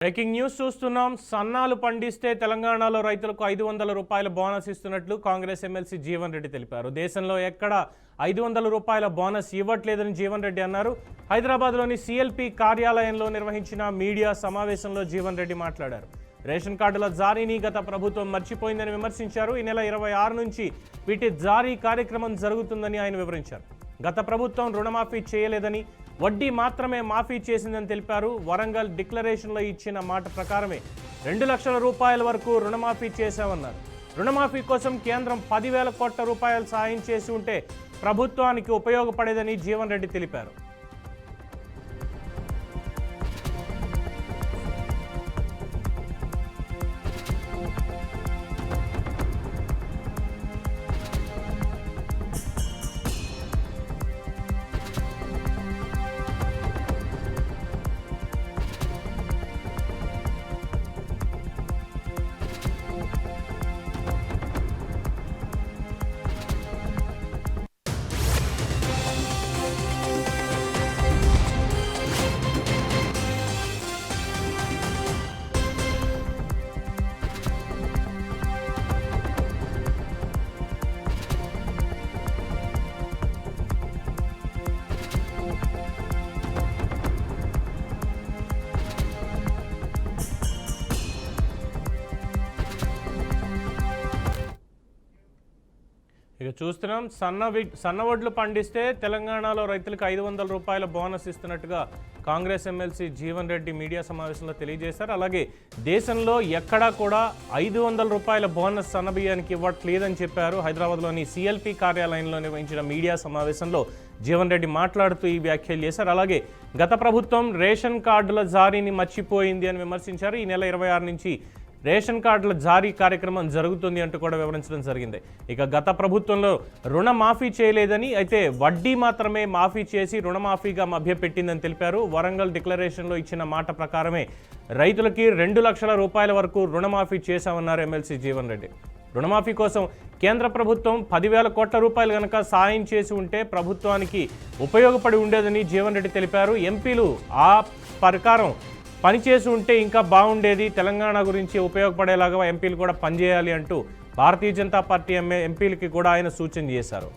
Breaking news చూస్తున్నాం. సన్నాలు పండిస్తే తెలంగాణలో రైతులకు 500 రూపాయల బోనస్ ఇస్తున్నట్లు కాంగ్రెస్ ఎమ్మెల్సీ జీవన్ రెడ్డి తెలిపారు. దేశంలో ఎక్కడ 500 రూపాయల బోనస్ ఇవ్వట్లేదని జీవన్ రెడ్డి అన్నారు. హైదరాబాద్లోని సిఎల్పి కార్యాలయంలో నిర్వహించిన మీడియా సమావేశంలో జీవన్ రెడ్డి మాట్లాడారు. రేషన్ కార్డుల జారీని గత ప్రభుత్వం మర్చిపోయిందని విమర్శించారు. ఈ నెల 26 నుంచి వీటి జారీ కార్యక్రమం జరుగుతుందని ఆయన వివరించారు. గత ప్రభుత్వం రుణమాఫీ చేయలేదని, వడ్డీ మాత్రమే మాఫీ చేసిందని తెలిపారు. వరంగల్ డిక్లరేషన్లో ఇచ్చిన మాట ప్రకారమే 2 లక్షల రూపాయల వరకు రుణమాఫీ చేశామన్నారు. రుణమాఫీ కోసం కేంద్రం 10,000 కోట్ల రూపాయలు సాయం చేసి ఉంటే ప్రభుత్వానికి ఉపయోగపడేదని జీవన్ రెడ్డి తెలిపారు. ఇక చూస్తున్నాం. సన్నవడ్లు పండిస్తే తెలంగాణలో రైతులకు 500 రూపాయల బోనస్ ఇస్తున్నట్టుగా కాంగ్రెస్ ఎమ్మెల్సీ జీవన్ రెడ్డి మీడియా సమావేశంలో తెలియజేశారు. అలాగే దేశంలో ఎక్కడా కూడా 500 రూపాయల బోనస్ సన్నబియ్యానికి ఇవ్వట్లేదని చెప్పారు. హైదరాబాద్లోని సిఎల్పి కార్యాలయంలో నిర్వహించిన మీడియా సమావేశంలో జీవన్ రెడ్డి మాట్లాడుతూ ఈ వ్యాఖ్యలు చేశారు. అలాగే గత ప్రభుత్వం రేషన్ కార్డుల జారీని మర్చిపోయింది అని విమర్శించారు. ఈ నెల 26 నుంచి రేషన్ కార్డుల జారీ కార్యక్రమం జరుగుతుంది అంటూ కూడా వివరించడం జరిగింది. ఇక గత ప్రభుత్వంలో రుణమాఫీ చేయలేదని, అయితే వడ్డీ మాత్రమే మాఫీ చేసి రుణమాఫీగా మభ్యపెట్టిందని తెలిపారు. వరంగల్ డిక్లరేషన్లో ఇచ్చిన మాట ప్రకారమే రైతులకి 2 లక్షల రూపాయల వరకు రుణమాఫీ చేశామన్నారు ఎమ్మెల్సీ జీవన్ రెడ్డి. రుణమాఫీ కోసం కేంద్ర ప్రభుత్వం 10,000 కోట్ల రూపాయలు కనుక సాయం చేసి ఉంటే ప్రభుత్వానికి ఉపయోగపడి ఉండేదని జీవన్ రెడ్డి తెలిపారు. ఎంపీలు ఆ ప్రకారం పనిచేసి ఉంటే ఇంకా బాగుండేది, తెలంగాణ గురించి ఉపయోగపడేలాగా ఎంపీలు కూడా పనిచేయాలి అంటూ భారతీయ జనతా పార్టీ ఎంపీలకి కూడా ఆయన సూచన చేశారు.